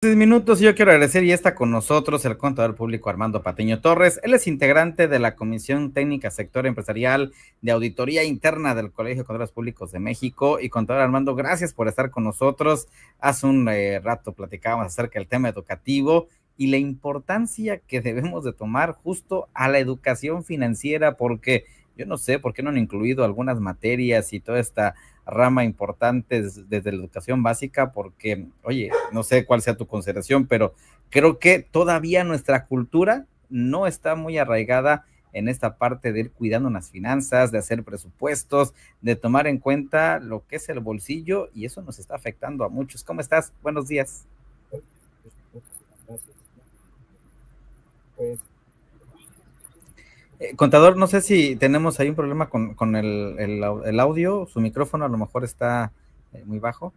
Minutos, yo quiero agradecer y está con nosotros el contador público Armando Patiño Torres. Él es integrante de la Comisión Técnica Sector Empresarial de Auditoría Interna del Colegio de Contadores Públicos de México. Y contador Armando, gracias por estar con nosotros. Hace un rato platicábamos acerca del tema educativo y la importancia que debemos de tomar justo a la educación financiera, porque yo no sé por qué no han incluido algunas materias y toda esta rama importante desde la educación básica, porque, oye, no sé cuál sea tu consideración, pero creo que todavía nuestra cultura no está muy arraigada en esta parte de ir cuidando las finanzas, de hacer presupuestos, de tomar en cuenta lo que es el bolsillo, y eso nos está afectando a muchos. ¿Cómo estás? Buenos días. Contador, no sé si tenemos ahí un problema con el audio, su micrófono a lo mejor está muy bajo.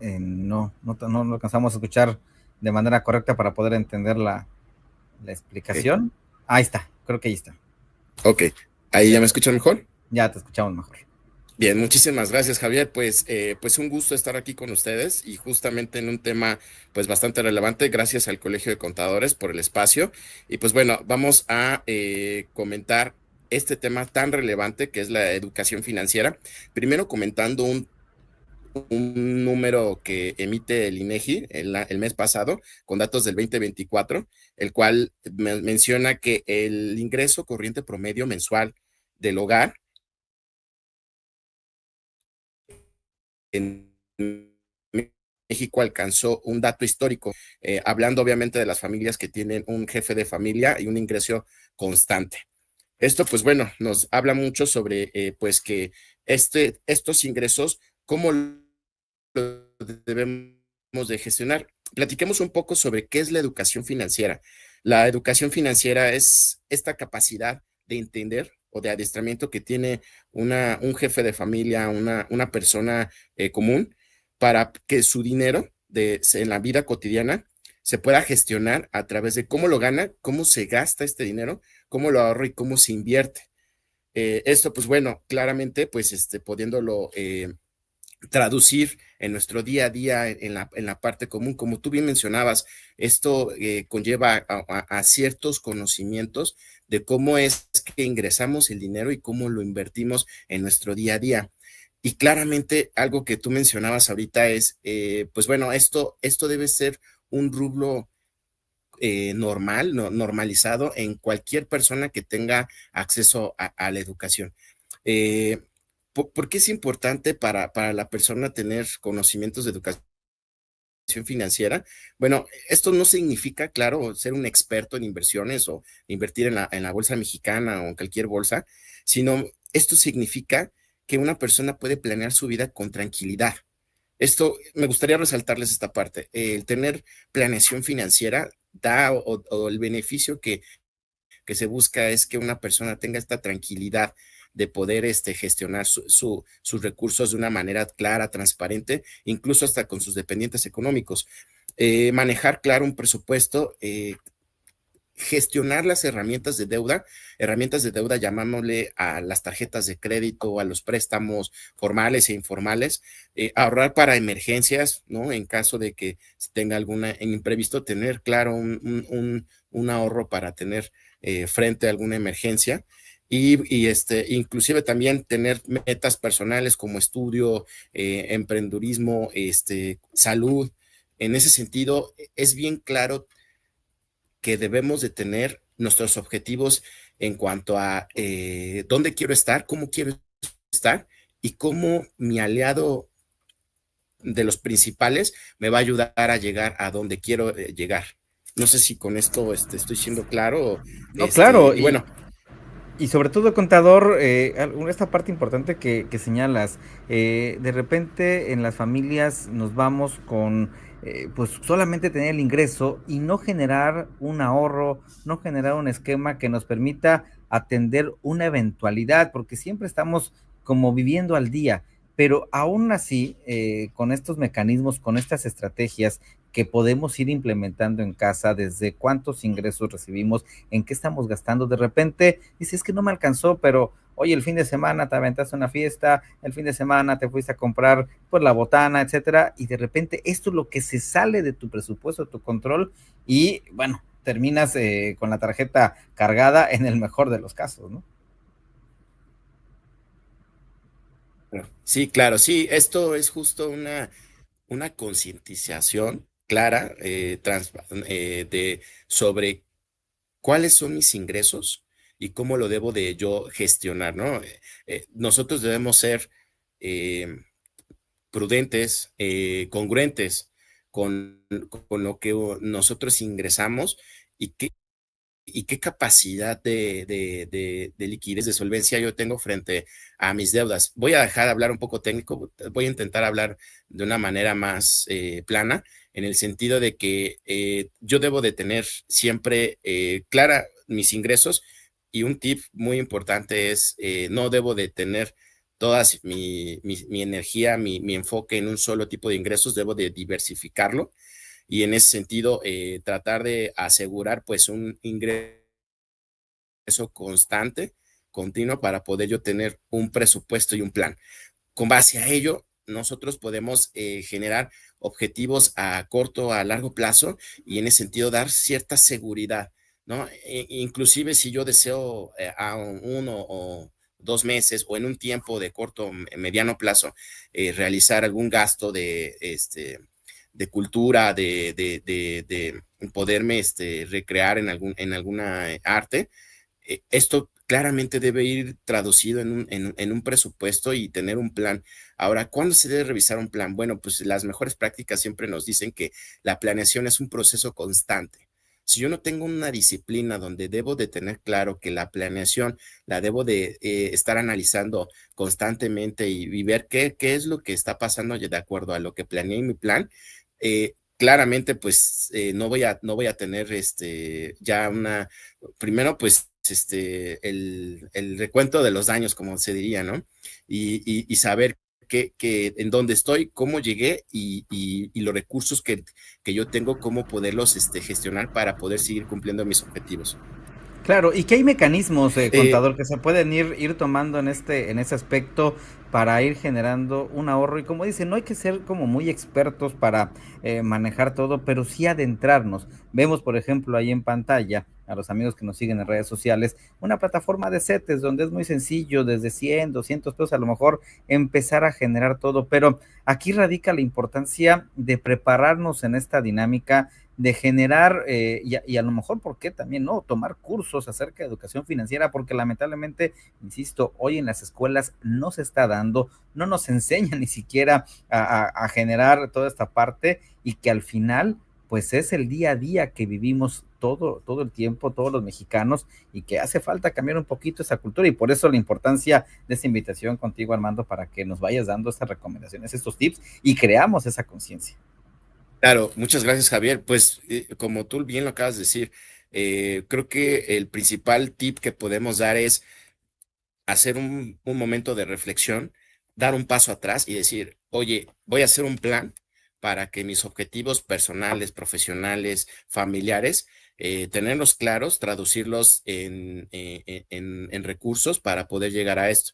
No lo alcanzamos a escuchar de manera correcta para poder entender la explicación. Ahí está, creo que ahí está. Ok, ¿ahí ya me escuchan mejor? Ya te escuchamos mejor. Bien, muchísimas gracias, Javier. Pues un gusto estar aquí con ustedes y justamente en un tema pues bastante relevante. Gracias al Colegio de Contadores por el espacio. Y pues bueno, vamos a comentar este tema tan relevante que es la educación financiera. Primero comentando un número que emite el INEGI el mes pasado con datos del 2024, el cual menciona que el ingreso corriente promedio mensual del hogar en México alcanzó un dato histórico, hablando obviamente de las familias que tienen un jefe de familia y un ingreso constante. Esto, pues bueno, nos habla mucho sobre, pues que estos ingresos, ¿cómo lo debemos de gestionar? Platiquemos un poco sobre qué es la educación financiera. La educación financiera es esta capacidad de entender o de adiestramiento que tiene un jefe de familia, una persona común, para que su dinero en la vida cotidiana se pueda gestionar a través de cómo lo gana, cómo se gasta este dinero, cómo lo ahorra y cómo se invierte. Esto, pues bueno, claramente, pues pudiéndolo traducir en nuestro día a día, en la parte común. Como tú bien mencionabas, esto conlleva a ciertos conocimientos de cómo es que ingresamos el dinero y cómo lo invertimos en nuestro día a día. Y claramente algo que tú mencionabas ahorita es, pues bueno, esto debe ser un rublo normal, normalizado en cualquier persona que tenga acceso a la educación. Eh, ¿Por qué es importante para la persona tener conocimientos de educación financiera? Bueno, esto no significa, claro, ser un experto en inversiones o invertir en la bolsa mexicana o en cualquier bolsa, sino esto significa que una persona puede planear su vida con tranquilidad. Esto, me gustaría resaltarles esta parte. El tener planeación financiera da o el beneficio que se busca es que una persona tenga esta tranquilidad de poder gestionar sus recursos de una manera clara, transparente, incluso hasta con sus dependientes económicos. Manejar, claro, un presupuesto, gestionar las herramientas de deuda llamándole a las tarjetas de crédito, a los préstamos formales e informales, ahorrar para emergencias, ¿no? En caso de que tenga alguna imprevisto, tener claro un ahorro para tener frente a alguna emergencia. Inclusive también tener metas personales como estudio, emprendurismo, salud. En ese sentido, es bien claro que debemos de tener nuestros objetivos en cuanto a dónde quiero estar, cómo quiero estar y cómo mi aliado de los principales me va a ayudar a llegar a donde quiero llegar. No sé si con esto estoy siendo claro. No, claro, Y bueno, y sobre todo, contador, esta parte importante que señalas, de repente en las familias nos vamos con, pues solamente tener el ingreso y no generar un ahorro, no generar un esquema que nos permita atender una eventualidad, porque siempre estamos como viviendo al día. pero aún así, con estos mecanismos, con estas estrategias que podemos ir implementando en casa, desde cuántos ingresos recibimos, en qué estamos gastando, de repente dices, es que no me alcanzó, pero oye, el fin de semana te aventaste una fiesta, el fin de semana te fuiste a comprar pues la botana, etcétera, y de repente esto es lo que se sale de tu presupuesto, de tu control, y bueno, terminas con la tarjeta cargada en el mejor de los casos, ¿no? Sí, claro, sí, esto es justo una concientización clara sobre cuáles son mis ingresos y cómo lo debo de yo gestionar, ¿no? Nosotros debemos ser eh, prudentes, congruentes con lo que nosotros ingresamos y qué capacidad de liquidez, de solvencia yo tengo frente a mis deudas. Voy a dejar de hablar un poco técnico, voy a intentar hablar de una manera más plana, en el sentido de que yo debo de tener siempre clara mis ingresos, y un tip muy importante es no debo de tener toda mi energía, mi enfoque en un solo tipo de ingresos, debo de diversificarlo, y en ese sentido tratar de asegurar pues un ingreso constante, continuo, para poder yo tener un presupuesto y un plan. Con base a ello, nosotros podemos generar objetivos a corto, a largo plazo, y en ese sentido dar cierta seguridad, ¿no? Inclusive si yo deseo a 1 o 2 meses o en un tiempo de corto, mediano plazo, realizar algún gasto de cultura, de poderme recrear en alguna arte, esto claramente debe ir traducido en un presupuesto y tener un plan. Ahora, ¿cuándo se debe revisar un plan? Bueno, pues las mejores prácticas siempre nos dicen que la planeación es un proceso constante. Si yo no tengo una disciplina donde debo de tener claro que la planeación la debo de estar analizando constantemente y ver qué es lo que está pasando de acuerdo a lo que planeé en mi plan, claramente pues no voy a tener ya primero pues el recuento de los daños, como se diría, ¿no? Y saber en dónde estoy, cómo llegué y los recursos que yo tengo, cómo poderlos gestionar para poder seguir cumpliendo mis objetivos. Claro, y que hay mecanismos, Eh, contador, que se pueden ir tomando en ese aspecto para ir generando un ahorro. Y como dicen, no hay que ser como muy expertos para manejar todo, pero sí adentrarnos. Vemos, por ejemplo, ahí en pantalla, a los amigos que nos siguen en redes sociales, una plataforma de CETES donde es muy sencillo, desde 100, 200 pesos, a lo mejor empezar a generar todo. Pero aquí radica la importancia de prepararnos en esta dinámica, de generar, y a lo mejor, ¿por qué también no? Tomar cursos acerca de educación financiera, porque lamentablemente, insisto, hoy en las escuelas no se está dando, no nos enseñan ni siquiera a generar toda esta parte, y que al final, pues es el día a día que vivimos todo el tiempo, todos los mexicanos, y que hace falta cambiar un poquito esa cultura, y por eso la importancia de esta invitación contigo, Armando, para que nos vayas dando estas recomendaciones, estos tips, y creamos esa conciencia. Claro, muchas gracias, Javier. Pues como tú bien lo acabas de decir, creo que el principal tip que podemos dar es hacer un momento de reflexión, dar un paso atrás y decir, oye, voy a hacer un plan para que mis objetivos personales, profesionales, familiares, tenerlos claros, traducirlos en recursos para poder llegar a esto.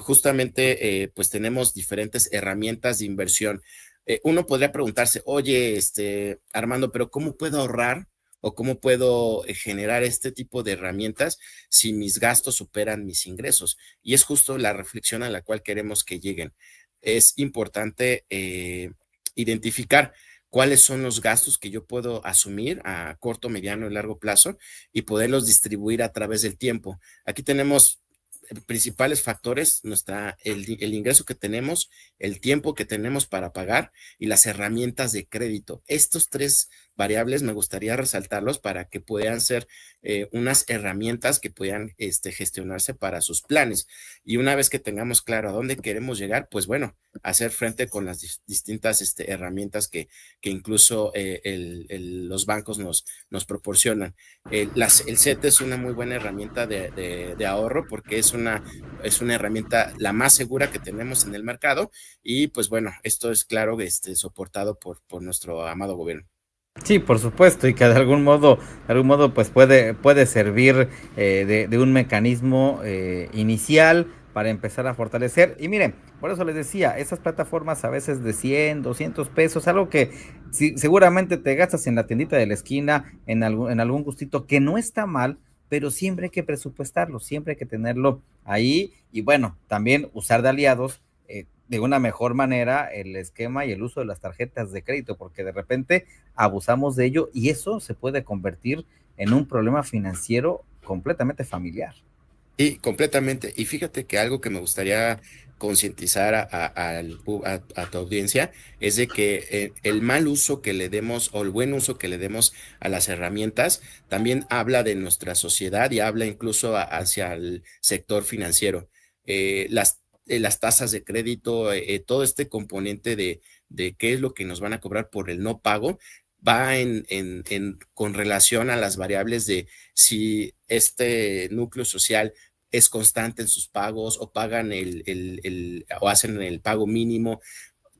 Justamente, pues tenemos diferentes herramientas de inversión. Uno podría preguntarse, oye, Armando, pero ¿cómo puedo ahorrar o cómo puedo generar este tipo de herramientas si mis gastos superan mis ingresos? Y es justo la reflexión a la cual queremos que lleguen. Es importante identificar cuáles son los gastos que yo puedo asumir a corto, mediano y largo plazo y poderlos distribuir a través del tiempo. Aquí tenemos principales factores, el ingreso que tenemos, el tiempo que tenemos para pagar y las herramientas de crédito. Estos tres variables me gustaría resaltarlos para que puedan ser unas herramientas que puedan gestionarse para sus planes. Y una vez que tengamos claro a dónde queremos llegar, pues bueno, hacer frente con las distintas herramientas que incluso los bancos nos proporcionan. El CETE es una muy buena herramienta de ahorro porque es una herramienta la más segura que tenemos en el mercado y pues bueno, esto es claro, soportado por nuestro amado gobierno. Sí, por supuesto, y que de algún modo, pues puede servir de un mecanismo inicial para empezar a fortalecer. Y miren, por eso les decía, esas plataformas a veces de 100, 200 pesos, algo que seguramente te gastas en la tiendita de la esquina, en algún gustito, que no está mal, pero siempre hay que presupuestarlo, siempre hay que tenerlo ahí. Y bueno, también usar de aliados de una mejor manera el esquema y el uso de las tarjetas de crédito, porque de repente abusamos de ello y eso se puede convertir en un problema financiero completamente familiar. Y completamente. Y fíjate que algo que me gustaría concientizar a tu audiencia es de que el mal uso que le demos o el buen uso que le demos a las herramientas también habla de nuestra sociedad y habla incluso hacia el sector financiero. Las tasas de crédito, todo este componente de qué es lo que nos van a cobrar por el no pago, va con relación a las variables de si este núcleo social es constante en sus pagos o pagan o hacen el pago mínimo.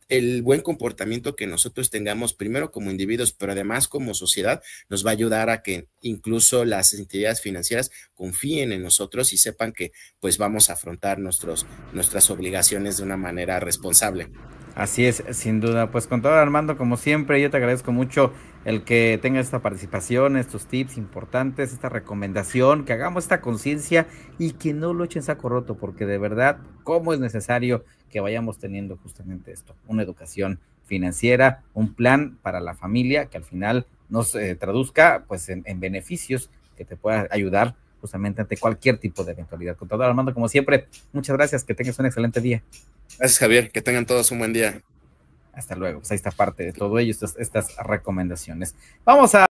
El buen comportamiento que nosotros tengamos primero como individuos, pero además como sociedad, nos va a ayudar a que incluso las entidades financieras confíen en nosotros y sepan que pues vamos a afrontar nuestras obligaciones de una manera responsable. Así es, sin duda. Pues contador Armando, como siempre, yo te agradezco mucho el que tengas esta participación, estos tips importantes, esta recomendación, que hagamos esta conciencia y que no lo echen saco roto, porque de verdad, cómo es necesario que vayamos teniendo justamente esto, una educación financiera, un plan para la familia que al final nos traduzca pues en beneficios que te pueda ayudar justamente ante cualquier tipo de eventualidad. Contador Armando, como siempre, muchas gracias, que tengas un excelente día. Gracias, Javier. Que tengan todos un buen día. Hasta luego. Pues ahí está parte de todo ello, estas recomendaciones. Vamos a